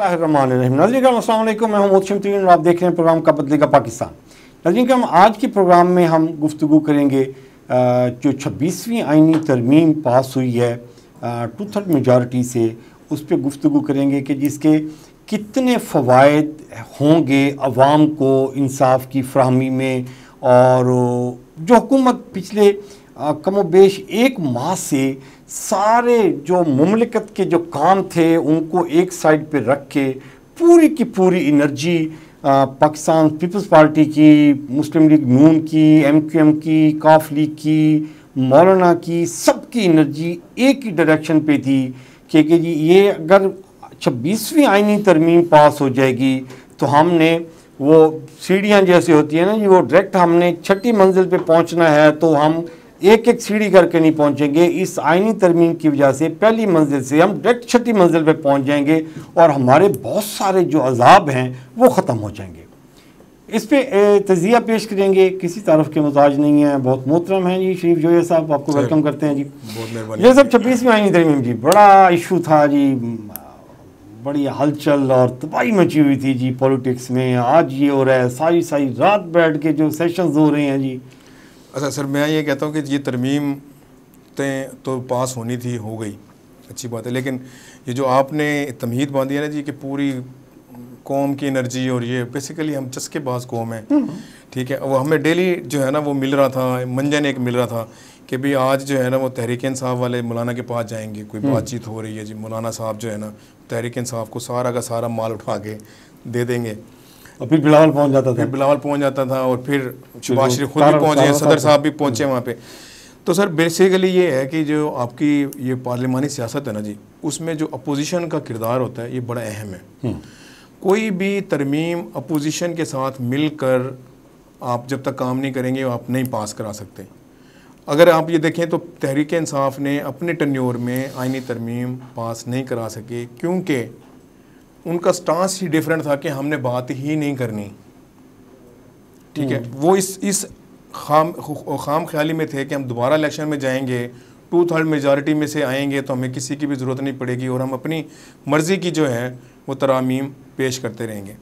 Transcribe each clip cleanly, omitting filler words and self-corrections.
बिस्मिल्लाहिर्रहमानिर्रहीम। नाज़रीन करम अस्सलाम वालेकुम, मैं हूं मोहसिन और आप देख रहे हैं प्रोग्राम कब बदलेगा पाकिस्तान। नाज़रीन करम, आज के प्रोग्राम में हम गुफ्तगू करेंगे जो 26वीं आइनी तरमीम पास हुई है 2/3 मेजॉरिटी से, उस पर गुफ्तगू करेंगे कि जिसके कितने फ़वाइद होंगे अवाम को इंसाफ की फ्राहमी में। और जो हुकूमत पिछले कमो बेश एक माह से सारे जो मुमलिकत के जो काम थे उनको एक साइड पे रख के पूरी की पूरी एनर्जी पाकिस्तान पीपल्स पार्टी की, मुस्लिम लीग नून की, MQM की, काफ लीग की, मौलाना की, सबकी एनर्जी एक ही डायरेक्शन पे थी कि जी ये अगर 26वीं आइनी तरमीम पास हो जाएगी तो हमने वो सीढ़ियाँ जैसे होती है ना जी, वो डायरेक्ट हमने छठी मंजिल पे पहुंचना है तो हम एक एक सीढ़ी करके नहीं पहुंचेंगे। इस आइनी तरमीम की वजह से पहली मंजिल से हम डायरेक्ट छठी मंजिल पे पहुंच जाएंगे और हमारे बहुत सारे जो अजाब हैं वो ख़त्म हो जाएंगे। इस पे तज़िया पेश करेंगे, किसी तारफ़ के मुताज नहीं है, बहुत मोहतरम हैं जी शरीफ जोया साहब, आपको वेलकम करते हैं जी। बहुत मेहरबानी। ये सब 26वीं आइनी तरमीम जी बड़ा इशू था जी, बड़ी हलचल और तबाही मची हुई थी जी पॉलिटिक्स में। आज ये हो रहा है, सारी सारी रात बैठ के जो सेशंस हो रहे हैं जी। अच्छा सर, मैं ये कहता हूँ कि ये तरमीम तो पास होनी थी, हो गई, अच्छी बात है, लेकिन ये जो आपने तमहीद बांधी है ना जी कि पूरी कौम की एनर्जी, और ये बेसिकली हम चस्केबाज कौम है, ठीक है। वो हमें डेली जो है ना वो मिल रहा था, मंजन एक मिल रहा था कि भी आज जो है ना वो तहरीक इंसाफ वाले मौलाना के पास जाएंगे, कोई बातचीत हो रही है जी, मौलाना साहब जो है ना तहरीक इंसाफ को सारा का सारा माल उठा के दे देंगे, और फिर बिलावल पहुंच जाता था, और फिर शहबाज शरीफ खुद भी पहुंचे, सदर साहब भी पहुंचे वहाँ पे। तो सर बेसिकली ये है कि जो आपकी ये पार्लिमानी सियासत है ना जी, उसमें जो अपोजिशन का किरदार होता है ये बड़ा अहम है। कोई भी तरमीम अपोजिशन के साथ मिलकर आप जब तक काम नहीं करेंगे आप नहीं पास करा सकते। अगर आप ये देखें तो तहरीक इंसाफ ने अपने टेन्योर में आइनी तरमीम पास नहीं करा सके क्योंकि उनका स्टांस ही डिफरेंट था कि हमने बात ही नहीं करनी, ठीक है। वो इस खाम ख्याली में थे कि हम दोबारा इलेक्शन में जाएंगे, 2/3 मेजॉरिटी में से आएंगे तो हमें किसी की भी ज़रूरत नहीं पड़ेगी और हम अपनी मर्ज़ी की जो है वो तरामीम पेश करते रहेंगे।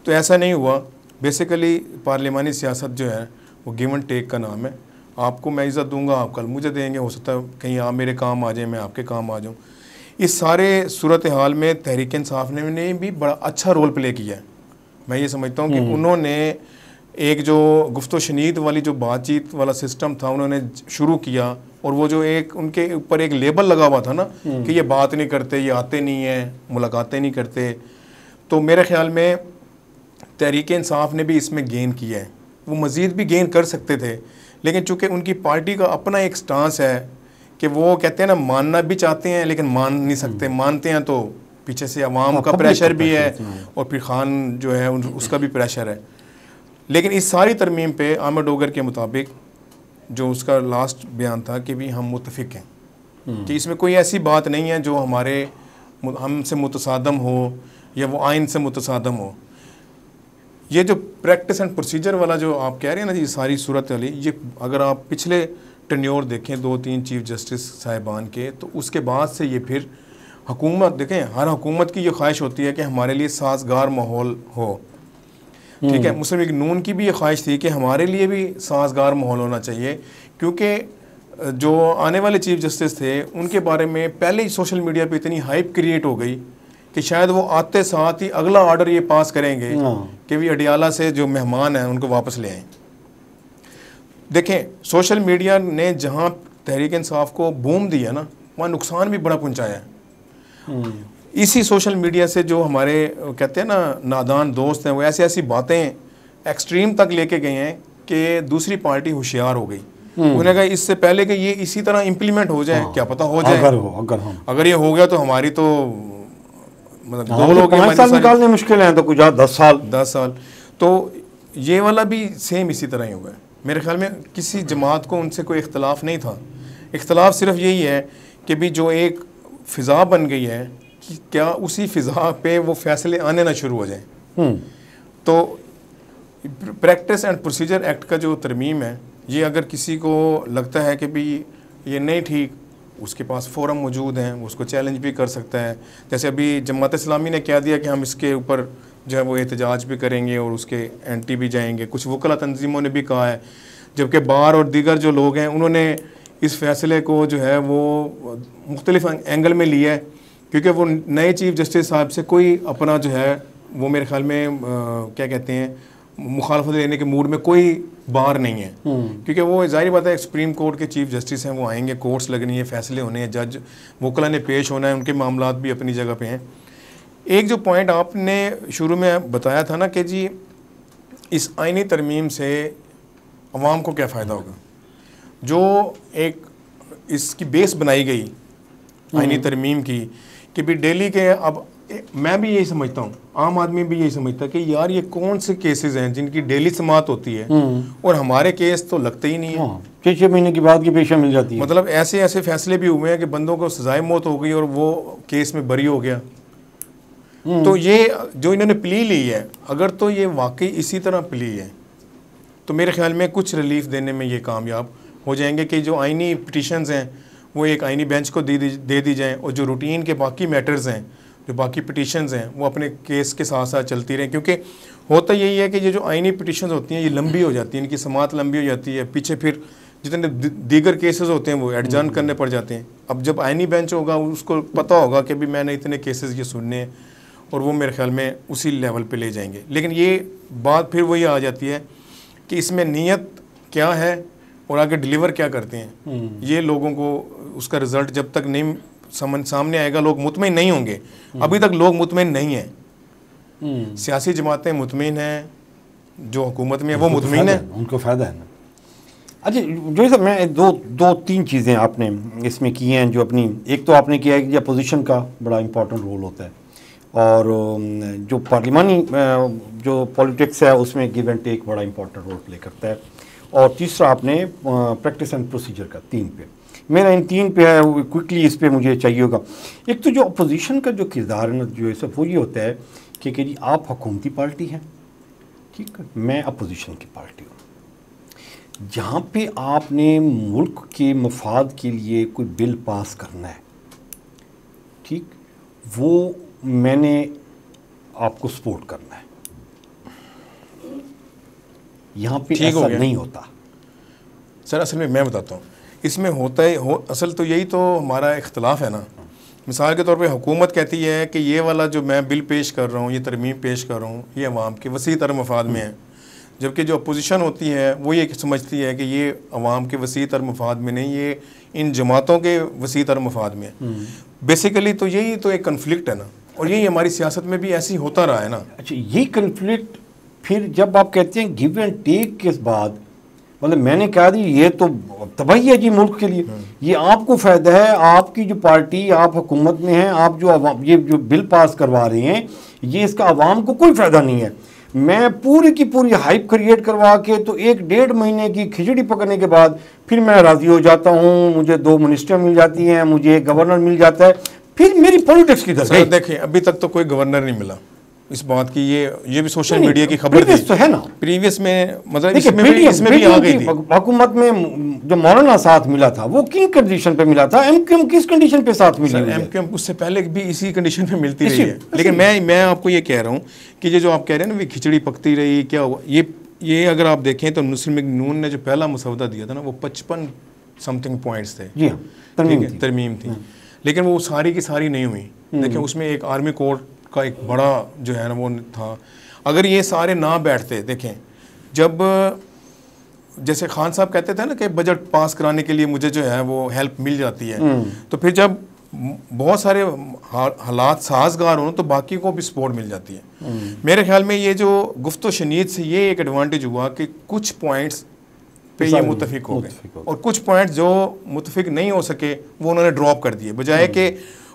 तो ऐसा नहीं हुआ। बेसिकली पार्लिमानी सियासत जो है वो गिव एंड टेक का नाम है। आपको मैं इज़्ज़त दूंगा, आप कल मुझे देंगे, हो सकता है कहीं आप मेरे काम आ जाए, मैं आपके काम आ जाऊँ। इस सारे सूरत हाल में तहरीक इंसाफ ने भी बड़ा अच्छा रोल प्ले किया है। मैं ये समझता हूँ कि उन्होंने एक जो गुफ्तो शनीद वाली जो बातचीत वाला सिस्टम था उन्होंने शुरू किया, और वो जो एक उनके ऊपर एक लेबल लगा हुआ था ना कि ये बात नहीं करते, ये आते नहीं हैं, मुलाकातें नहीं करते, तो मेरे ख्याल में तहरीक इंसाफ ने भी इसमें गेन किया है। वो मज़ीद भी गेन कर सकते थे, लेकिन चूँकि उनकी पार्टी का अपना एक स्टांस है कि वो कहते हैं ना मानना भी चाहते हैं लेकिन मान नहीं सकते, मानते हैं तो पीछे से अवाम का प्रेशर भी है और फिर खान जो है उसका भी प्रेशर है। लेकिन इस सारी तरमीम पे आमिर डोगर के मुताबिक जो उसका लास्ट बयान था कि भी हम मुतफिक हैं कि इसमें कोई ऐसी बात नहीं है जो हमसे मुतसादम हो या वो आइन से मुतसादम हो। ये जो प्रैक्टिस एंड प्रोसीजर वाला जो आप कह रहे हैं ना जी, सारी सूरत वाली, ये अगर आप पिछले टेन्योर देखें 2-3 चीफ जस्टिस साहिबान के, तो उसके बाद से ये फिर हुकूमत देखें, हर हुकूमत की ये ख्वाहिश होती है कि हमारे लिए साजगार माहौल हो, ठीक है। मुस्लिम लीग नून की भी ये ख्वाहिश थी कि हमारे लिए भी साजगार माहौल होना चाहिए, क्योंकि जो आने वाले चीफ जस्टिस थे उनके बारे में पहले ही सोशल मीडिया पे इतनी हाइप क्रिएट हो गई कि शायद वो आते साथ ही अगला ऑर्डर ये पास करेंगे कि भी अडियाला से जो मेहमान हैं उनको वापस ले आएँ। देखें, सोशल मीडिया ने जहाँ तहरीक इंसाफ को बूम दिया ना, वहाँ नुकसान भी बड़ा पहुँचाया है। इसी सोशल मीडिया से जो हमारे कहते हैं ना नादान दोस्त हैं, वो ऐसी बातें एक्सट्रीम तक लेके गए हैं कि दूसरी पार्टी होशियार हो गई। उन्होंने कहा इससे पहले कि ये इसी तरह इम्प्लीमेंट हो जाए, क्या पता हो जाए, अगर ये हो गया तो हमारी तो मतलब 2 लोग 5 साल निकालने मुश्किल है, तो कुछ 10 साल। तो ये वाला भी सेम इसी तरह ही हुआ है। मेरे ख्याल में किसी जमात को उनसे कोई इख्तलाफ नहीं था। इख्तलाफ सिर्फ यही है कि भी जो एक फ़िज़ा बन गई है कि क्या उसी फ़िज़ा पे वो फैसले आने ना शुरू हो जाए। तो प्रैक्टिस एंड प्रोसीजर एक्ट का जो तरमीम है, ये अगर किसी को लगता है कि भी ये नहीं ठीक, उसके पास फोरम मौजूद हैं, उसको चैलेंज भी कर सकता है। जैसे अभी जमात इस्लामी ने कह दिया कि हम इसके ऊपर जो है वो एहतजाज भी करेंगे और उसके एंटी भी जाएंगे। कुछ वकला तंजीमों ने भी कहा है, जबकि बार और दीगर जो लोग हैं उन्होंने इस फैसले को जो है वो मुख्तलिफ एंगल में लिया है, क्योंकि वो नए चीफ जस्टिस साहब से कोई अपना जो है वो मेरे ख्याल में क्या कहते हैं मुखालफत लेने के मूड में कोई बार नहीं है, क्योंकि वो जाहिर बात है सुप्रीम कोर्ट के चीफ जस्टिस हैं, वो आएंगे, कोर्ट्स लगनी है, फैसले होने हैं, जज वकला ने पेश होना है, उनके मामलात भी अपनी जगह पे हैं। एक जो पॉइंट आपने शुरू में बताया था ना कि जी इस आईनी तरमीम से अवाम को क्या फ़ायदा होगा, जो एक इसकी बेस बनाई गई आईनी तरमीम की कि भी डेली के, अब मैं भी यही समझता हूँ, आम आदमी भी यही समझता है कि यार ये कौन से केसेस हैं जिनकी डेली समाअत होती है और हमारे केस तो लगते ही नहीं है। 6 महीने की बाद की पेशा मिल जाती है। मतलब ऐसे ऐसे फैसले भी हुए हैं कि बंदों को सजाए मौत हो गई और वो केस में बरी हो गया। तो ये जो इन्होंने प्ली ली है, अगर तो ये वाकई इसी तरह प्ली है तो मेरे ख्याल में कुछ रिलीफ देने में ये कामयाब हो जाएंगे कि जो आईनी पिटिशंस हैं वो एक आईनी बेंच को दे दी जाएँ और जो रूटीन के बाकी मैटर्स हैं, जो बाकी पिटिशंस हैं, वो अपने केस के साथ साथ चलती रहें। क्योंकि होता यही है कि ये जो आईनी पिटिशंस होती हैं ये लंबी हो जाती हैं, इनकी समाअत लंबी हो जाती है, पीछे फिर जितने दीगर केसेस होते हैं वो एडजर्न करने पड़ जाते हैं। अब जब आईनी बेंच होगा उसको पता होगा कि भी मैंने इतने केसेस ये सुनने हैं और वो मेरे ख्याल में उसी लेवल पे ले जाएंगे। लेकिन ये बात फिर वही आ जाती है कि इसमें नीयत क्या है और आगे डिलीवर क्या करते हैं, ये लोगों को उसका रिज़ल्ट जब तक नहीं सामने आएगा लोग मुतमईन नहीं होंगे। अभी तक लोग मुतमईन नहीं हैं, सियासी जमातें मुतमईन हैं, जो हुकूमत में है वो मुतमईन है, उनको फ़ायदा है ना। अच्छा जो सर मैं दो तीन चीज़ें आपने इसमें की हैं जो अपनी, एक तो आपने किया है कि अपोजिशन का बड़ा इम्पोर्टेंट रोल होता है और जो पार्लिमानी जो पॉलिटिक्स है उसमें गिव एंड टेक बड़ा इम्पोर्टेंट रोल प्ले करता है, और तीसरा आपने प्रैक्टिस एंड प्रोसीजर का, 3 पे मेरा इन 3 पे है, क्विकली इस पे मुझे चाहिए होगा। एक तो जो अपोजिशन का जो किरदार है ना जो सब वो ये होता है कि जी आप हुकूमती पार्टी हैं, ठीक है, मैं अपोजिशन की पार्टी हूँ, जहाँ पे आपने मुल्क के मफाद के लिए कोई बिल पास करना है, ठीक, वो मैंने आपको सपोर्ट करना है, यहाँ पे ऐसा नहीं होता सर। असल में मैं बताता हूँ इसमें होता है असल तो यही तो हमारा इख्तलाफ है ना। मिसाल के तौर पे हुकूमत कहती है कि ये वाला जो मैं बिल पेश कर रहा हूँ, ये तरमीम पेश कर रहा हूँ, ये अवाम के वसी तर मफाद में है, जबकि जो अपोजिशन होती है वो ये समझती है कि ये अवाम के वसी तर मफाद में नहीं, ये इन जमातों के वसी तर मफाद में है। बेसिकली तो यही तो एक कन्फ्लिक्ट है ना, और यही हमारी सियासत में भी ऐसी होता रहा है ना। अच्छा, ये कन्फ्लिक्ट फिर जब आप कहते हैं गिव एंड टेक के बाद, मतलब मैंने कहा दी ये तो तबाही है जी मुल्क के लिए, ये आपको फ़ायदा है, आपकी जो पार्टी, आप हुकूमत में हैं, आप जो ये जो बिल पास करवा रहे हैं ये इसका आवाम को कोई फ़ायदा नहीं है, मैं पूरी की पूरी हाइप क्रिएट करवा के तो 1-1.5 महीने की खिचड़ी पकने के बाद फिर मैं राज़ी हो जाता हूँ, मुझे 2 मिनिस्टर मिल जाती हैं, मुझे 1 गवर्नर मिल जाता है, फिर मेरी पॉलिटिक्स की तरफ। देखिए अभी तक तो कोई गवर्नर नहीं मिला इस बात की, ये भी सोशल मीडिया की खबर थी, तो है ना प्रीवियस में, मतलब इसमें भी आ गई थी। हुकूमत में जो मौलाना साथ मिला था वो किन कंडीशन पे मिला था, एमक्यूएम किस कंडीशन पे साथ मिली? एमक्यूएम उससे पहले भी इसी कंडीशन पे मिलती रही है। लेकिन मैं आपको ये कह रहा हूँ कि ये जो आप कह रहे हैं ना खिचड़ी पकती रही, क्या हुआ, ये अगर आप देखें तो मुस्लिम लीग नून ने जो पहला मसौदा दिया था ना वो 55 समथिंग पॉइंट्स थे, जी हाँ, तरमीम थी, लेकिन वो सारी की सारी नहीं हुई। देखिए उसमें एक आर्मी कोर्ट का एक बड़ा जो है ना वो था, अगर ये सारे ना बैठते, देखें जब जैसे खान साहब कहते थे ना कि बजट पास कराने के लिए मुझे जो है वो हेल्प मिल जाती है, तो फिर जब बहुत सारे हालात साजगार हों तो बाकी को भी सपोर्ट मिल जाती है। मेरे ख्याल में ये जो गुफ्तो शनीद से ये एक एडवांटेज हुआ कि कुछ पॉइंट्स पे ये मुतफिक हो गए और कुछ पॉइंट्स जो मुतफिक नहीं हो सके वो उन्होंने ड्रॉप कर दिए, बजाय कि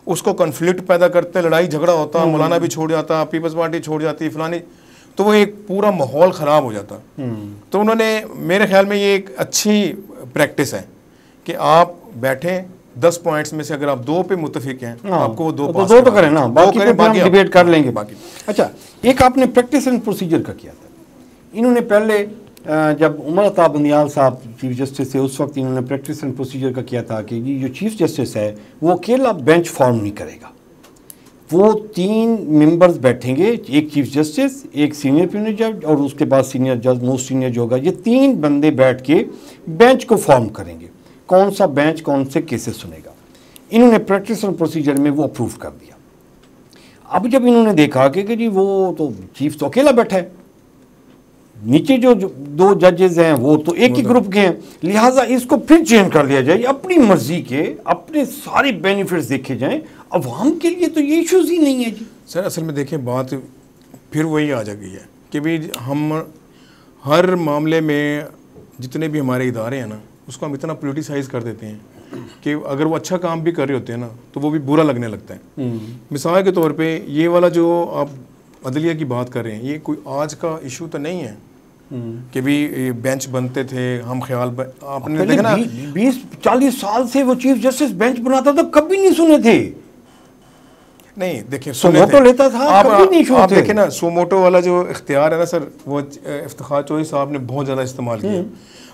उसको कन्फ्लिक्ट पैदा करते, लड़ाई झगड़ा होता, मौलाना भी छोड़ जाता, पीपल्स पार्टी छोड़ जाती, फलानी, तो वो एक पूरा माहौल ख़राब हो जाता। तो उन्होंने, मेरे ख्याल में ये एक अच्छी प्रैक्टिस है कि आप बैठें, 10 पॉइंट्स में से अगर आप 2 पे मुतफिक हैं, आपको वो 2 तो करें ना, बाकी डिबेट कर लेंगे बाकी। अच्छा, एक आपने प्रैक्टिस एंड प्रोसीजर का किया था, इन्होंने पहले जब उमर अता बंदियाल साहब चीफ जस्टिस थे उस वक्त इन्होंने प्रैक्टिस एंड प्रोसीजर का किया था कि जी जो चीफ जस्टिस है वो अकेला बेंच फॉर्म नहीं करेगा, वो 3 मेंबर्स बैठेंगे, एक चीफ जस्टिस, एक सीनियर प्यूनल जज और उसके बाद सीनियर जज, मोस्ट सीनियर जो होगा, ये 3 बंदे बैठ के बेंच को फॉर्म करेंगे। कौन सा बेंच कौन से केसेस सुनेगा, इन्होंने प्रैक्टिस एंड प्रोसीजर में वो अप्रूव कर दिया। अब जब इन्होंने देखा कि जी वो तो चीफ तो अकेला बैठा है, नीचे जो 2 जजेस हैं वो तो एक ही ग्रुप के हैं, लिहाजा इसको फिर चेंज कर लिया जाए, अपनी मर्जी के अपने सारे बेनिफिट्स देखे जाएं, अवाम के लिए तो ये इश्यूज ही नहीं है जी। सर असल में देखें बात फिर वही आ जा गई है कि भाई हम हर मामले में जितने भी हमारे इदारे हैं ना उसको हम इतना पोलिटिसाइज कर देते हैं कि अगर वो अच्छा काम भी कर रहे होते हैं ना तो वो भी बुरा लगने लगता है। मिसाल के तौर पे ये वाला जो आप अदलिया की बात कर रहे हैं, ये कोई आज का इशू तो नहीं है कि भी बेंच बनते थे, हम ख्याल आपने देखा ना 20-40 साल से वो चीफ जस्टिस बेंच बनाता था, कभी नहीं सुने थे। नहीं देखिए सोमोटो लेता था, कभी नहीं सुने आप थे। देखें ना सोमोटो वाला जो इख्तियार है ना सर, वो इफ्तिखार चौधरी साहब ने बहुत ज़्यादा इस्तेमाल किया।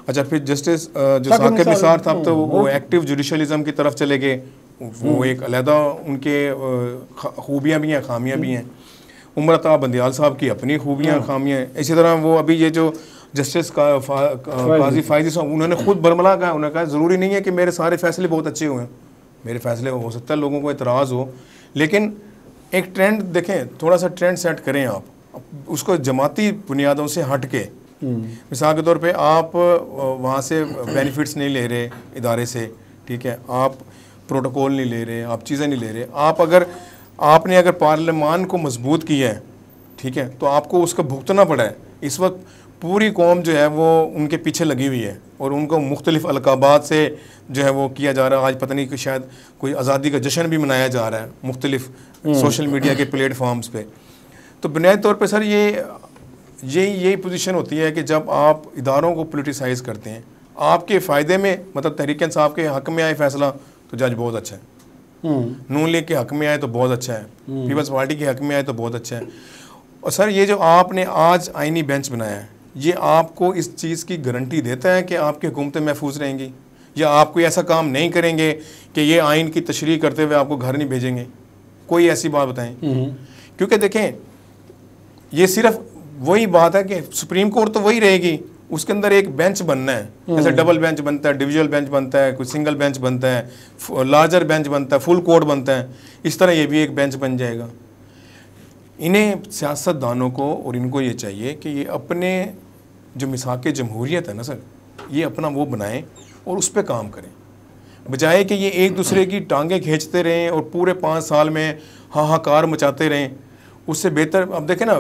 अच्छा फिर जस्टिस जो साकिब निसार साहब तो वो एक्टिव जुडिशलिज्म की तरफ चले गए, वो एक अलहदा उनके खूबियाँ भी हैं खामियाँ भी हैं। उमर अता बंदियाल साहब की अपनी खूबियाँ खामियाँ हैं। इसी तरह वो अभी ये जो जस्टिस काजी फायजी साहब उन्होंने खुद बरमला कहा, उन्होंने कहा ज़रूरी नहीं है कि मेरे सारे फैसले बहुत अच्छे हुए हैं, मेरे फैसले हो सकता है लोगों को एतराज़ हो, लेकिन एक ट्रेंड देखें, थोड़ा सा ट्रेंड सेट करें आप उसको जमाती बुनियादों से हट के। मिसाल के तौर पे आप वहाँ से बेनिफिट्स नहीं ले रहे इदारे से, ठीक है, आप प्रोटोकॉल नहीं ले रहे, आप चीज़ें नहीं ले रहे, आपने अगर पार्लियामान को मजबूत किया है, ठीक है, तो आपको उसका भुगतना पड़ा है। इस वक्त पूरी कौम जो है वो उनके पीछे लगी हुई है और उनको मुख्तलिफ अलकाबात से जो है वो किया जा रहा है। आज पता नहीं कि शायद कोई आज़ादी का जश्न भी मनाया जा रहा है मुख्तलिफ सोशल मीडिया के प्लेटफॉर्म्स पे। तो बुनियादी तौर पे सर यही पोजीशन होती है कि जब आप इदारों को पोलिटिसाइज़ करते हैं आपके फ़ायदे में, मतलब तहरीक इंसाफ के हक़ में आए फैसला तो जज बहुत अच्छा है, नून लीग के हक़ में आए तो बहुत अच्छा है, पीपल्स पार्टी के हक़ में आए तो बहुत अच्छा है। और सर ये जो आपने आज आइनी बेंच बनाया है ये आपको इस चीज़ की गारंटी देता है कि आपकी हुकूमतें महफूज रहेंगी, या आप कोई ऐसा काम नहीं करेंगे कि ये आइन की तशरीह करते हुए आपको घर नहीं भेजेंगे? कोई ऐसी बात बताएं। क्योंकि देखें ये सिर्फ वही बात है कि सुप्रीम कोर्ट तो वही रहेगी, उसके अंदर एक बेंच बनना है, जैसे डबल बेंच बनता है, डिविजुअल बेंच बनता है, कोई सिंगल बेंच बनता है, लार्जर बेंच बनता है, फुल कोर्ट बनता है, इस तरह ये भी एक बेंच बन जाएगा। इन्हें सियासतदानों को और इनको ये चाहिए कि ये अपने जो मिसाक जमहूरियत है ना सर, ये अपना वो बनाएं और उस पर काम करें, बजाय कि ये एक दूसरे की टांगें खींचते रहें और पूरे 5 साल में हाहाकार मचाते रहें। उससे बेहतर अब देखें ना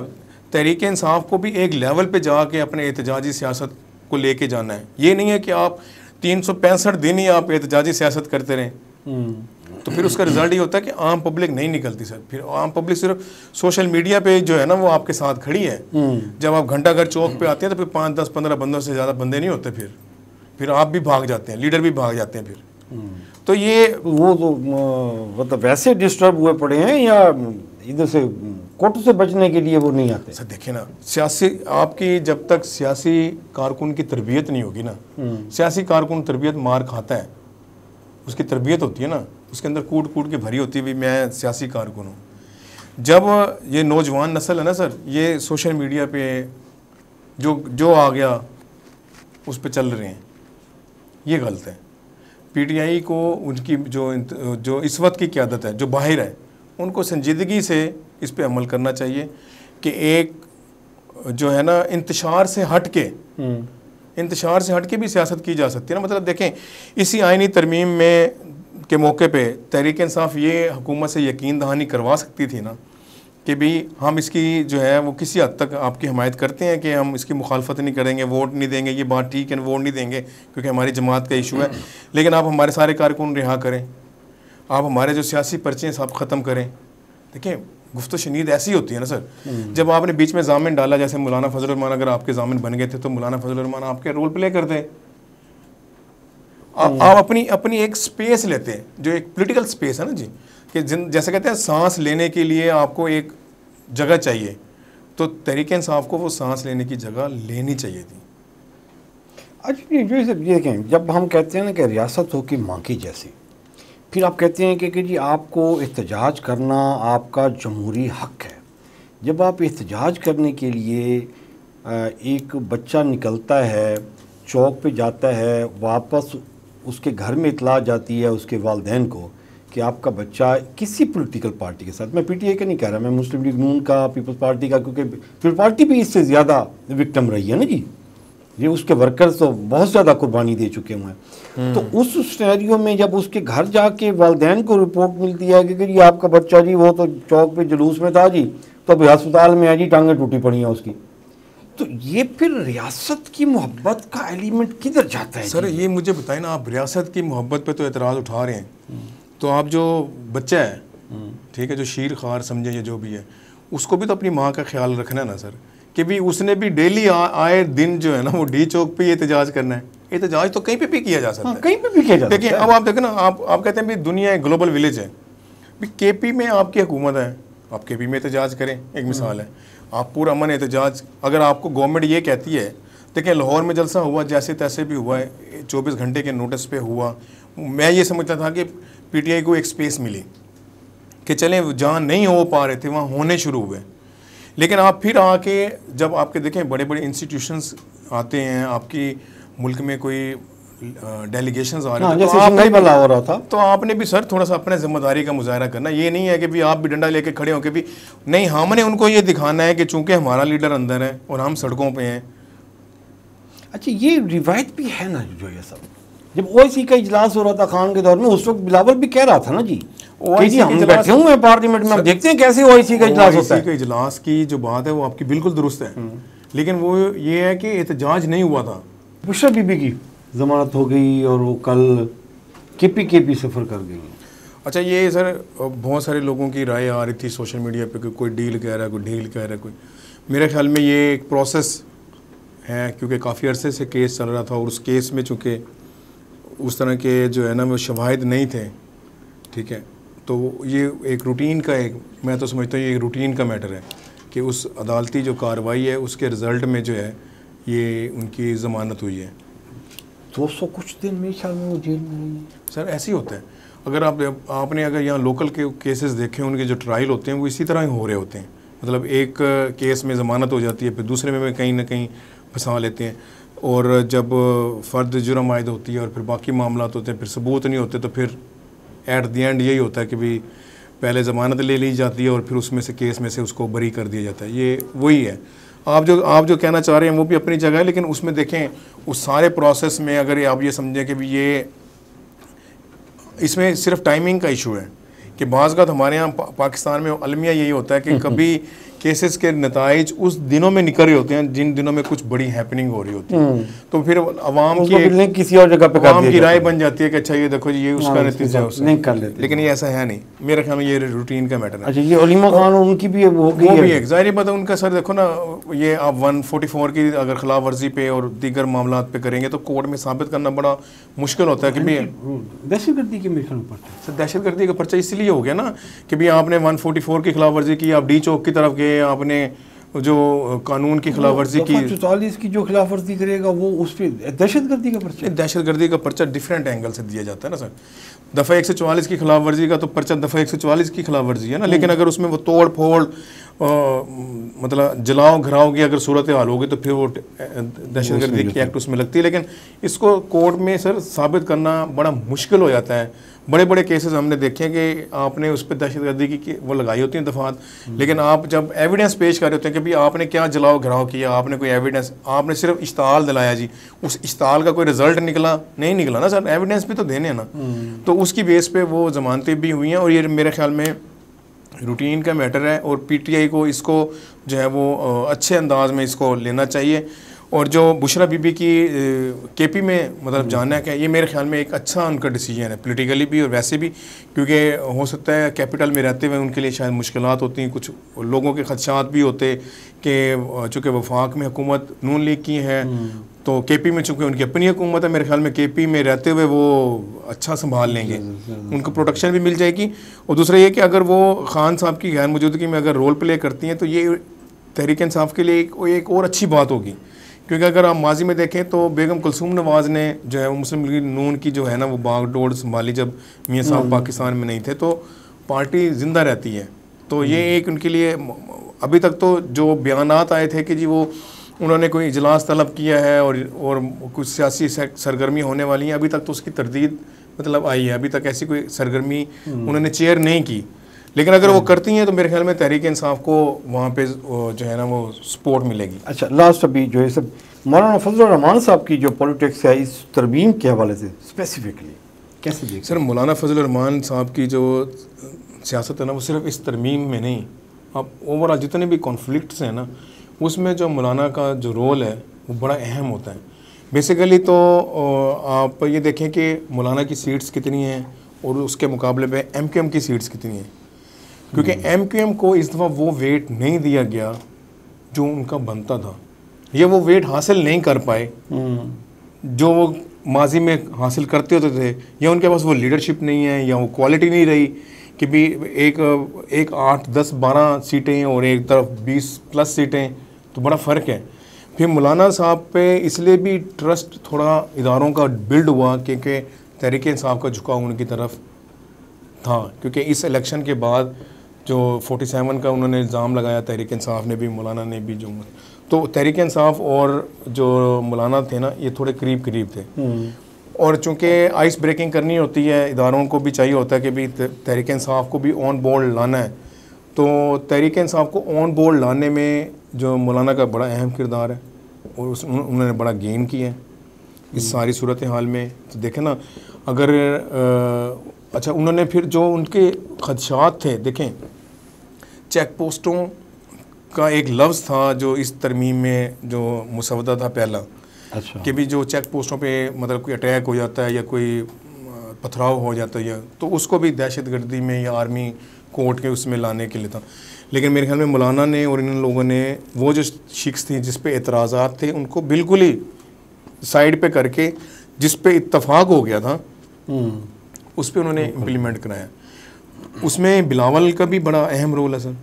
तहरीक इंसाफ को भी एक लेवल पे जाके अपने एहतजाजी सियासत को लेके जाना है। ये नहीं है कि आप 365 दिन ही आप एहतजाजी सियासत करते रहें, तो फिर उसका रिजल्ट ये होता है कि आम पब्लिक नहीं निकलती सर। फिर आम पब्लिक सिर्फ सोशल मीडिया पे जो है ना वो आपके साथ खड़ी है। जब आप घंटाघर चौक पे आते हैं तो फिर 5, 10, 15 बंदों से ज़्यादा बंदे नहीं होते, फिर आप भी भाग जाते हैं, लीडर भी भाग जाते हैं। फिर तो ये वो तो मतलब वैसे डिस्टर्ब हुए पड़े हैं या इधर से कोर्ट से बचने के लिए वो नहीं आते? सर देखिए ना, सियासी आपकी जब तक सियासी कारकुन की तरबियत नहीं होगी ना, सियासी कारकुन तरबियत मार खाता है, उसकी तरबियत होती है ना, उसके अंदर कूट कूट के भरी होती है भी मैं सियासी कारकुन हूँ। जब ये नौजवान नस्ल है ना सर, ये सोशल मीडिया पे जो आ गया उस पर चल रहे हैं, ये गलत है। पीटीआई को उनकी जो इस वक्त की क़यादत है, जो बाहर है, उनको संजीदगी से इस पे अमल करना चाहिए कि एक जो है ना इंतशार से हट के भी सियासत की जा सकती है ना। मतलब देखें इसी आइनी तरमीम में के मौके पे तहरीक इंसाफ ये हुकूमत से यकीन दहानी करवा सकती थी ना कि भी हम इसकी जो है वो किसी हद तक आपकी हमायत करते हैं कि हम इसकी मुखालफत नहीं करेंगे, वोट नहीं देंगे, ये बात ठीक है, वोट नहीं देंगे क्योंकि हमारी जमात का इशू है, लेकिन आप हमारे सारे कारकुन रिहा करें, आप हमारे जो सियासी पर्चे हैं सब ख़त्म करें। देखिए गुफ्तो शनीद ऐसी होती है ना सर, जब आपने बीच में जामिन डाला, जैसे मौलाना फजल रहमान अगर आपके जामिन बन गए थे तो मौलाना फजल रहमान आपके रोल प्ले करते, आप अपनी एक स्पेस लेते हैं जो एक पॉलिटिकल स्पेस है ना जी, कि जैसे कहते हैं सांस लेने के लिए आपको एक जगह चाहिए, तो तहरीक इंसाफ को वो सांस लेने की जगह लेनी चाहिए थी। अच्छा ये देखें, जब हम कहते हैं ना कि रियासत हो कि माँ की जैसी, फिर आप कहते हैं कि जी आपको एहतजाज करना आपका जमहूरी हक है। जब आप एहतजाज करने के लिए एक बच्चा निकलता है, चौक पे जाता है, वापस उसके घर में इतला जाती है उसके वालिदैन को कि आपका बच्चा किसी पॉलिटिकल पार्टी के साथ, मैं पीटीआई का नहीं कह रहा, मैं मुस्लिम लीग नून का, पीपल्स पार्टी का, क्योंकि पीपल्स पार्टी भी इससे ज़्यादा विक्टिम रही है ना जी, ये उसके वर्कर्स तो बहुत ज़्यादा कुर्बानी दे चुके हुए हैं। तो उस सिनेरियो में जब उसके घर जाके वालिदैन को रिपोर्ट मिलती है कि जी आपका बच्चा जी वो तो चौक पे जुलूस में था जी, तो अभी अस्पताल में है जी, टांगें टूटी पड़ी हैं उसकी, तो ये फिर रियासत की मोहब्बत का एलिमेंट किधर जाता है? सर ये मुझे बताएं ना, आप रियासत की मोहब्बत पे तो एतराज़ उठा रहे हैं, तो आप जो बच्चा है, ठीक है, जो शीर खार समझे या जो भी है, उसको भी तो अपनी माँ का ख्याल रखना है ना सर, कि भी उसने भी डेली आए दिन जो है ना वो डी चौक पे एहतजाज करना है। एहतजाज तो कहीं पे भी किया जा सकता है, कहीं पे भी किया जा सकता है। देखिए अब आप देखें ना, आप कहते हैं भी दुनिया एक ग्लोबल विलेज है, भी केपी में आपकी हुकूमत है, आप केपी में एहतजाज करें, एक मिसाल है, आप पूरा अमन एहतजाज, अगर आपको गवर्नमेंट ये कहती है, देखिए लाहौर में जलसा हुआ जैसे तैसे भी हुआ है, 24 घंटे के नोटिस पे हुआ, मैं ये समझता था कि पीटीआई को एक स्पेस मिली कि चलें जहाँ नहीं हो पा रहे थे वहाँ होने शुरू हुए, लेकिन आप फिर आके जब आपके देखें बड़े बड़े इंस्टीट्यूशंस आते हैं, आपकी मुल्क में कोई डेलीगेशंस आ रहे हैं, तो आपने भी सर थोड़ा सा अपने जिम्मेदारी का मुजाहरा करना, ये नहीं है कि भी आप भी डंडा लेके खड़े हो कि भी नहीं, हमने उनको ये दिखाना है कि चूंकि हमारा लीडर अंदर है और हम सड़कों पे हैं। अच्छा ये रिवायत भी है ना, जो ये सब जब ओआईसी का इजलास हो रहा था खान के दौर में, उस वक्त बिलावल भी कह रहा था ना जी, ओआईसी हम बैठे हुए हैं पार्लियामेंट में, देखते हैं कैसे ओआईसी का इजलास होता है। इजलास की जो बात है वो आपकी बिल्कुल दुरुस्त है, लेकिन वो ये है कि एहतजाज नहीं हुआ था। बुशरा बीबी की जमानत हो गई और वो कल केपी सफ़र कर गई। अच्छा ये सर बहुत सारे लोगों की राय आ रही थी सोशल मीडिया पे कि कोई डील कह रहा है, कोई डील कह रहा है, कोई, मेरे ख्याल में ये एक प्रोसेस है, क्योंकि काफ़ी अरसे से केस चल रहा था और उस केस में चूँकि उस तरह के जो है ना वो शवाहिद नहीं थे, ठीक है, तो ये एक रूटीन का, एक मैं तो समझता हूँ ये एक रूटीन का मैटर है कि उस अदालती जो कार्रवाई है उसके रिज़ल्ट में जो है ये उनकी ज़मानत हुई है। 200 कुछ दिन मेरे ख्याल में वो जेल में रही है। सर ऐसे ही होता है, अगर आपने अगर यहाँ लोकल के केसेस देखे, उनके जो ट्रायल होते हैं वो इसी तरह ही हो रहे होते हैं, मतलब एक केस में ज़मानत हो जाती है, फिर दूसरे में कहीं ना कहीं फंसा लेते हैं, और जब फ़र्द जुर्म आयद होती है और फिर बाकी मामलात होते हैं, फिर सबूत नहीं होते, तो फिर एट द एंड यही होता है कि भी पहले ज़मानत ले ली जाती है और फिर उसमें से केस में से उसको बरी कर दिया जाता है। ये वही है, आप जो कहना चाह रहे हैं वो भी अपनी जगह है, लेकिन उसमें देखें उस सारे प्रोसेस में अगर आप ये समझें कि भी ये इसमें सिर्फ टाइमिंग का इशू है कि बाज़ बात हमारे यहाँ पाकिस्तान में अलमिया यही होता है कि कभी केसेस के नताइज उस दिनों में निकल रहे होते हैं जिन दिनों में कुछ बड़ी हैपनिंग हो रही होती है, तो फिर अवाम की किसी और जगह पे अवाम की राय बन जाती है कि अच्छा ये देखो जी ये उसका नतीजा है, नहीं कर लेते, लेकिन ये ऐसा है नहीं, मेरे ख्याल में ये रूटीन का मैटर है। अच्छा ये उलिमा खान उनकी भी वो भी है, जाहिर बात है उनका सर देखो ना, ये आप 144 की अगर खिलाफ वर्जी पे और दीगर मामला पे करेंगे तो कोर्ट में साबित करना बड़ा मुश्किल होता है कि भाई दहशतगर्दी के मिशन पर, सर दहशतगर्दी का पर्चा इसलिए हो गया ना कि भाई आपने 144 की खिलाफ वर्जी की, आप डी चौक की तरफ गए, आपने जो कानून की खिलाफ वर्जी की, 44 की जो खिलाफ वर्जी करेगा वो उस पर दहशतगर्दी का पर्चा, दहशतगर्दी का पर्चा डिफरेंट एंगल से दिया जाता है ना सर। दफ़ा 144 की खिलाफ वर्जी का तो पर्चा दफ़ा 144 की खिलाफ वर्जी है ना, लेकिन अगर उसमें वो तोड़ फोड़ मतलब जलाओ घराओ की अगर सूरत हाल होगी तो फिर वो दहशतगर्दी की एक्ट उसमें लगती है, लेकिन इसको कोर्ट में सर साबित करना बड़ा मुश्किल हो जाता है। बड़े बड़े केसेस हमने देखे हैं कि आपने उस पर दहशतगर्दी की वो लगाई होती हैं दफात, लेकिन आप जब एविडेंस पेश कर रहे होते हैं कि भाई आपने क्या जलाओ घराव किया, आपने कोई एविडेंस, आपने सिर्फ इश्ताल दिलाया जी, उस इश्ताल का कोई रिजल्ट निकला नहीं निकला ना सर, एविडेंस भी तो देने हैं ना, तो उसकी बेस पे वो जमानतें भी हुई हैं, और ये मेरे ख्याल में रूटीन का मैटर है और पीटीआई को इसको जो है वो अच्छे अंदाज में इसको लेना चाहिए। और जो बुशरा बीबी की केपी में मतलब जाना है, ये मेरे ख्याल में एक अच्छा उनका डिसीजन है पॉलिटिकली भी और वैसे भी, क्योंकि हो सकता है कैपिटल में रहते हुए उनके लिए शायद मुश्किलात होती हैं, कुछ लोगों के खदशात भी होते कि चूँकि वफाक में हुकूमत नून लीग की है, तो केपी में चूँकि उनकी अपनी हुकूमत है, मेरे ख्याल में केपी में रहते हुए वो अच्छा संभाल लेंगे, उनको प्रोटेक्शन भी मिल जाएगी। और दूसरा ये कि अगर वो खान साहब की गैर मौजूदगी में अगर रोल प्ले करती हैं तो ये तहरीक इंसाफ के लिए एक और अच्छी बात होगी क्योंकि अगर आप माजी में देखें तो बेगम कुलसूम नवाज़ ने जो है मुस्लिम लीग नून की जो है ना वो बागडोर संभाली जब मियाँ साहब पाकिस्तान में नहीं थे, तो पार्टी ज़िंदा रहती है। तो ये एक उनके लिए अभी तक तो जो बयानात आए थे कि जी वो उन्होंने कोई इजलास तलब किया है और कुछ सियासी सरगर्मी होने वाली है, अभी तक तो उसकी तरदीद मतलब आई है, अभी तक ऐसी कोई सरगर्मी उन्होंने चेयर नहीं की। लेकिन अगर वो करती हैं तो मेरे ख्याल में तहरीक इंसाफ को वहाँ पे जो है ना वो सपोर्ट मिलेगी। अच्छा, लास्ट अभी जो है सब मौलाना फजलुर रहमान साहब की जो पॉलिटिक्स है इस तरमीम के हवाले से स्पेसिफिकली कैसे देखते हैं? सर मौलाना फजलुर रहमान साहब की जो सियासत है ना वो सिर्फ इस तरमीम में नहीं, अब ओवरऑल जितने भी कॉन्फ्लिक्ट्स हैं ना उसमें जो मौलाना का जो रोल है वो बड़ा अहम होता है। बेसिकली तो आप ये देखें कि मौलाना की सीट्स कितनी हैं और उसके मुकाबले पे एमक्यूएम की सीट्स कितनी हैं, क्योंकि एमक्यूएम को इस दफ़ा वो वेट नहीं दिया गया जो उनका बनता था, ये वो वेट हासिल नहीं कर पाए जो वो माजी में हासिल करते होते थे, या उनके पास वो लीडरशिप नहीं है या वो क्वालिटी नहीं रही कि भी एक 8, 10, 12 सीटें और एक तरफ 20+ सीटें, तो बड़ा फ़र्क है। फिर मौलाना साहब पे इसलिए भी ट्रस्ट थोड़ा इदारों का बिल्ड हुआ क्योंकि तहरीक इंसाफ का झुकाव उनकी तरफ था, क्योंकि इस इलेक्शन के बाद जो 47 का उन्होंने इल्ज़ाम लगाया तहरीक इंसाफ ने भी मौलाना ने भी, जो तो तहरीक इंसाफ और जो मौलाना थे ना ये थोड़े करीब करीब थे, और चूँकि आइस ब्रेकिंग करनी होती है, इदारों को भी चाहिए होता है कि भी तहरीक इंसाफ को भी ऑन बोर्ड लाना है, तो तहरीक इंसाफ को ऑन बोर्ड लाने में जो मौलाना का बड़ा अहम किरदार है और उन्होंने बड़ा गेन किया है इस सारी सूरत हाल में। तो देखें ना अगर अच्छा उन्होंने फिर जो उनके खदशात थे, देखें चेक पोस्टों का एक लफ्ज़ था जो इस तरमीम में जो मुसवदा था पहला, अच्छा कि भी जो चेक पोस्टों पे मतलब कोई अटैक हो जाता है या कोई पथराव हो जाता है तो उसको भी दहशतगर्दी में या आर्मी कोर्ट के उसमें लाने के लिए था। लेकिन मेरे ख्याल में मौलाना ने और इन लोगों ने वो जो शिक्स थी जिस पे एतराज़ात थे उनको बिल्कुल ही साइड पे करके जिस पे इत्तफाक हो गया था उस पे उन्होंने इम्प्लीमेंट कराया। उसमें बिलावल का भी बड़ा अहम रोल है सर,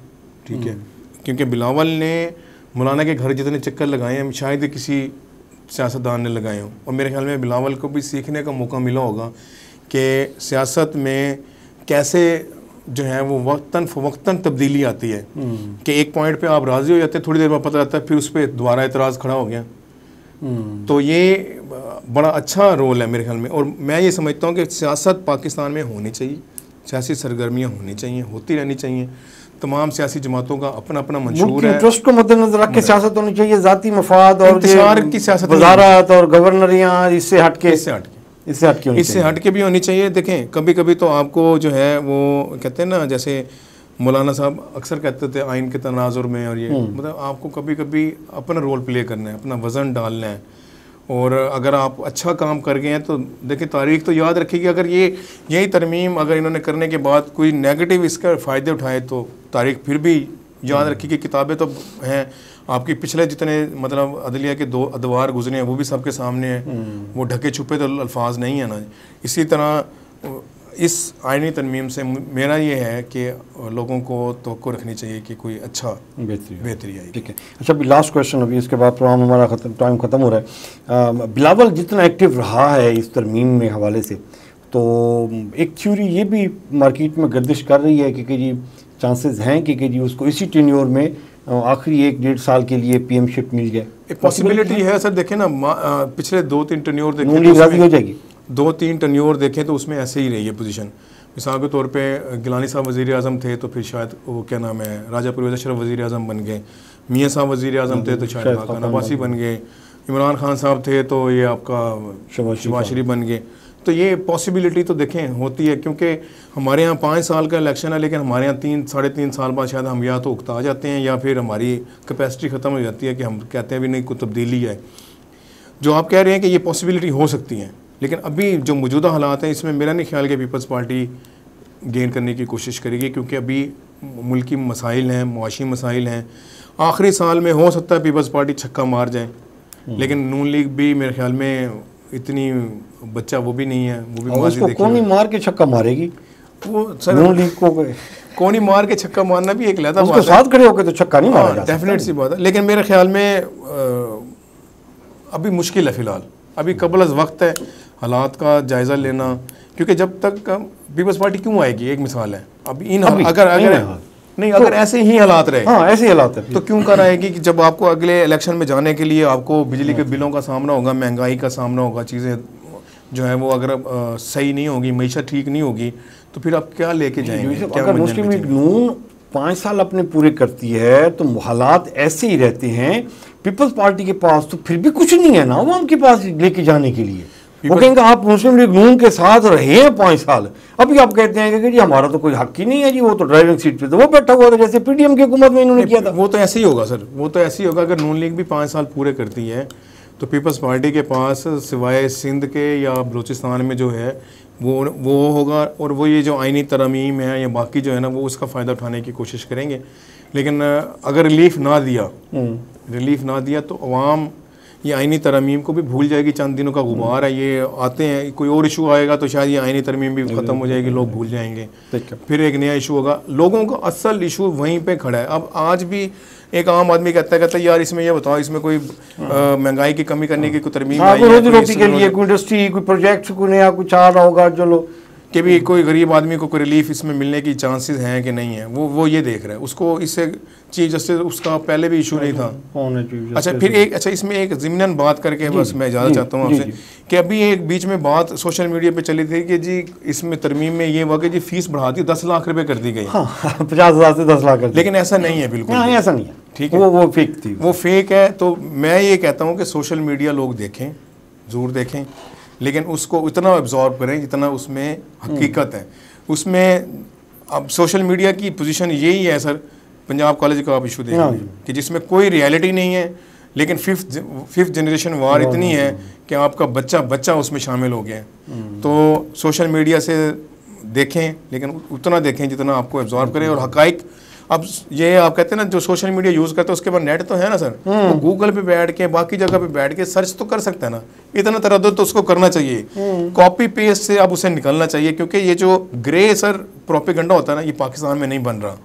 ठीक है, क्योंकि बिलावल ने मौलाना के घर जितने चक्कर लगाए हैं शायद किसी सियासतदान ने लगाए हों, और मेरे ख्याल में बिलावल को भी सीखने का मौका मिला होगा कि सियासत में कैसे जो है वो वक्तन फ़वक्तन तब्दीली आती है कि एक पॉइंट पे आप राज़ी हो जाते हैं, थोड़ी देर में पता लगता है फिर उस पर दोबारा एतराज़ खड़ा हो गया। तो ये बड़ा अच्छा रोल है मेरे ख्याल में, और मैं ये समझता हूँ कि सियासत पाकिस्तान में होनी चाहिए, सियासी सरगर्मियाँ होनी चाहिए, होती रहनी चाहिए। तमाम सियासी जमातों का अपना अपना मंशूर है, इंटरेस्ट को मद्देनजर रख के सियासत होनी चाहिए, ज़ाती मफाद और इंतशार की सियासत, वज़ारत और गवर्नरियाँ इससे हट के भी होनी चाहिए। देखें कभी कभी तो आपको जो है वो कहते हैं ना, जैसे मौलाना साहब अक्सर कहते थे आइन के तनाजुर में, और ये मतलब आपको कभी कभी अपना रोल प्ले करना है, अपना वज़न डालना है, और अगर आप अच्छा काम कर गए हैं तो देखिए तारीख तो याद रखेगी। अगर यही तरमीम अगर इन्होंने करने के बाद कोई नेगेटिव इसका फ़ायदे उठाए तो तारीख फिर भी याद रखेगी। किताबें तो हैं आपकी, पिछले जितने मतलब अदलिया के 2 अदवार गुजरे हैं वो भी सबके सामने हैं, वो ढके छुपे तो अल्फाज नहीं है ना। इसी तरह इस आइनी तरमीम से मेरा ये है कि लोगों को तवक्को रखनी चाहिए कि कोई अच्छा बेहतरी आएगी। ठीक है, अच्छा अभी लास्ट क्वेश्चन, अभी इसके बाद प्रोग्राम हमारा टाइम ख़त्म हो रहा है। बिलावल जितना एक्टिव रहा है इस तरमीम में हवाले से, तो एक थ्योरी ये भी मार्केट में गर्दिश कर रही है कि जी चांसेस हैं कि जी उसको इसी टेन्योर में आखिरी 1-1.5 साल के लिए पीएमशिप मिल जाए। एक पॉसिबिलिटी है सर। देखें ना पिछले 2-3 टेन्योर देखें तो हो जाएगी, 2-3 टेन्योर देखें तो उसमें ऐसे ही रही है पोजीशन। मिसाल के तौर पे गिलानी साहब वज़ीर आज़म थे तो फिर शायद वो क्या नाम है राजा परवेज़ अशरफ वज़ीर आज़म बन गए, मियाँ साहब वज़ीर आज़म थे तो शायद खान अब्बासी बन गए, इमरान खान साहब थे तो ये आपका शहबाज शरीफ बन गए। तो ये पॉसिबिलिटी तो देखें होती है, क्योंकि हमारे यहाँ 5 साल का इलेक्शन है, लेकिन हमारे यहाँ 3-3.5 साल बाद शायद हम या तो उकता जाते हैं या फिर हमारी कैपेसिटी ख़त्म हो जाती है कि हम कहते हैं भी नहीं कोई तब्दीली है। जो आप कह रहे हैं कि ये पॉसिबिलिटी हो सकती है, लेकिन अभी जो मौजूदा हालात हैं इसमें मेरा नहीं ख्याल कि पीपल्स पार्टी गेन करने की कोशिश करेगी, क्योंकि अभी मुल्की मसाइल हैं, मुआशी मसाइल हैं। आखिरी साल में हो सकता है पीपल्स पार्टी छक्का मार जाए, लेकिन नून लीग भी मेरे ख्याल में इतनी बच्चा वो भी नहीं है, वो भी उसको कौन ही मार के छक्का मारेगी। वो सर नून लीग को कौन ही मार के छक्का मारना भी एक लहदा उसके साथ खड़े होकर तो छक्का नहीं मारा जा डेफिनेट सी बात है। लेकिन मेरे ख्याल में अभी मुश्किल है फ़िलहाल, अभी कबल अज़ वक्त है हालात का जायज़ा लेना, क्योंकि जब तक पीपल्स पार्टी क्यों आएगी, एक मिसाल है अभी अगर ऐसे ही हालात रहे, हाँ ऐसे हालात है, तो क्यों कर आएगी कि जब आपको अगले इलेक्शन में जाने के लिए आपको बिजली के बिलों का सामना होगा, महंगाई का सामना होगा, चीज़ें जो है वो अगर सही नहीं होगी, मईशत ठीक नहीं होगी, तो फिर आप क्या लेके जाएंगे? अगर मुस्लिम लीग नून 5 साल अपने पूरे करती है तो हालात ऐसे ही रहते हैं। पीपल्स पार्टी के पास तो फिर भी कुछ नहीं है ना आवाम के पास लेके जाने के लिए। वो कहेंगे आप मुस्लिम लीग नून के साथ रहे हैं 5 साल, अभी आप कहते हैं कि जी हमारा तो कोई हक ही नहीं है जी, वो तो ड्राइविंग सीट पे तो वो बैठा हुआ था जैसे पीडीएम की हुकूमत में इन्होंने किया था। वो तो ऐसे ही होगा सर, वो तो ऐसे ही होगा। अगर नून लीग भी 5 साल पूरे करती है तो पीपल्स पार्टी के पास सिवाय सिंध के या बलूचिस्तान में जो है वो होगा, और वो ये जो आइनी तरमीम है या बाकी जो है ना वो उसका फ़ायदा उठाने की कोशिश करेंगे। लेकिन अगर रिलीफ ना दिया तो अवाम ये आइनी तरमीम को भी भूल जाएगी। चंद दिनों का गुबार है, ये आते हैं, कोई और इशू आएगा तो शायद ये आइनी तरमीम भी ख़त्म हो जाएगी, लोग भूल जाएंगे, फिर एक नया इशू होगा। लोगों का असल इशू वहीं पे खड़ा है। अब आज भी एक आम आदमी कहता है यार इसमें ये बताओ, इसमें कोई महंगाई की कमी करने की कोई तरमीम आई है, रोजी रोटी के लिए कोई इंडस्ट्री, कोई प्रोजेक्ट कोई नया कुछ आ रहा होगा, चलो कि भी कोई गरीब आदमी को कोई रिलीफ इसमें मिलने की चांसेस हैं कि नहीं है, वो ये देख रहा है। उसको इससे चीज़ जैसे उसका पहले भी इशू नहीं था। अच्छा फिर इसमें एक ज़िमनन बात करके बस मैं ज़्यादा चाहता हूँ आपसे कि अभी एक बीच में बात सोशल मीडिया पे चली थी कि जी इसमें तरमीम में ये हुआ कि जी फीस बढ़ा दी, 10 लाख रुपए कर दी गई, 50,000 से 10 लाख, लेकिन ऐसा नहीं है, बिल्कुल ऐसा नहीं है, ठीक है, वो फेक थी, वो फेक है। तो मैं ये कहता हूँ कि सोशल मीडिया लोग देखें, ज़रूर देखें, लेकिन उसको इतना एब्जॉर्ब करें जितना उसमें हकीकत है। उसमें अब सोशल मीडिया की पोजीशन यही है सर, पंजाब कॉलेज का आप इशू देख लें कि जिसमें कोई रियलिटी नहीं है, लेकिन फिफ्थ जनरेशन वार इतनी है कि आपका बच्चा उसमें शामिल हो गया है। तो सोशल मीडिया से देखें, लेकिन उतना देखें जितना आपको एब्जॉर्ब करें और हकाइक। अब ये आप कहते हैं ना जो सोशल मीडिया यूज़ करते हैं उसके बाद नेट तो है ना सर, वो गूगल पे बैठ के बाकी जगह पे बैठ के सर्च तो कर सकता है ना, इतना तरद्दुद तो उसको करना चाहिए। कॉपी पेस्ट से अब उसे निकलना चाहिए, क्योंकि ये जो ग्रे सर प्रोपेगेंडा होता है ना, ये पाकिस्तान में नहीं बन रहा,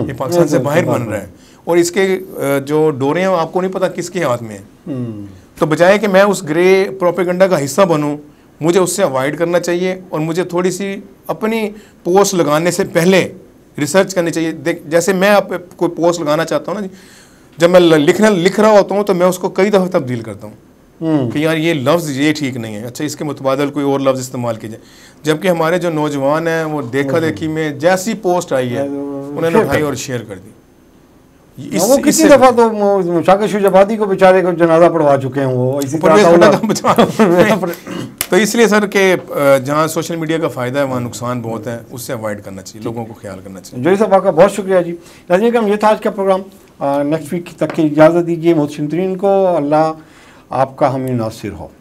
ये पाकिस्तान से बाहर बन रहा है, और इसके जो डोरे हैं आपको नहीं पता किसके हाथ में है। तो बजाय कि मैं उस ग्रे प्रोपेगेंडा का हिस्सा बनूँ, मुझे उससे अवॉइड करना चाहिए, और मुझे थोड़ी सी अपनी पोस्ट लगाने से पहले रिसर्च करनी चाहिए। देख जैसे मैं आप कोई पोस्ट लगाना चाहता हूँ ना, जब मैं लिख रहा होता हूँ तो मैं उसको कई दफ़ा तब्दील करता हूँ कि यार ये लफ्ज़ ये ठीक नहीं है, अच्छा इसके मुतबादल कोई और लफ्ज़ इस्तेमाल कीजिए। जबकि हमारे जो नौजवान हैं वो देखा देखी में जैसी पोस्ट आई है उन्होंने उठाई और शेयर कर दी। वो कितनी दफा तो मुशाकिर शुजाबादी को बेचारे को जनाजा पढ़वा चुके हैं वो, इसी तो इसलिए सर के जहाँ सोशल मीडिया का फ़ायदा है वहाँ नुकसान बहुत है, उससे अवॉइड करना चाहिए, लोगों को ख्याल करना चाहिए। जोई साहब आपका बहुत शुक्रिया जी। नाज़रीन ये था आज का प्रोग्राम, नेक्स्ट वीक तक की इजाज़त दीजिए। मोहसिन तरीन को अल्लाह आपका हामी नासिर हो।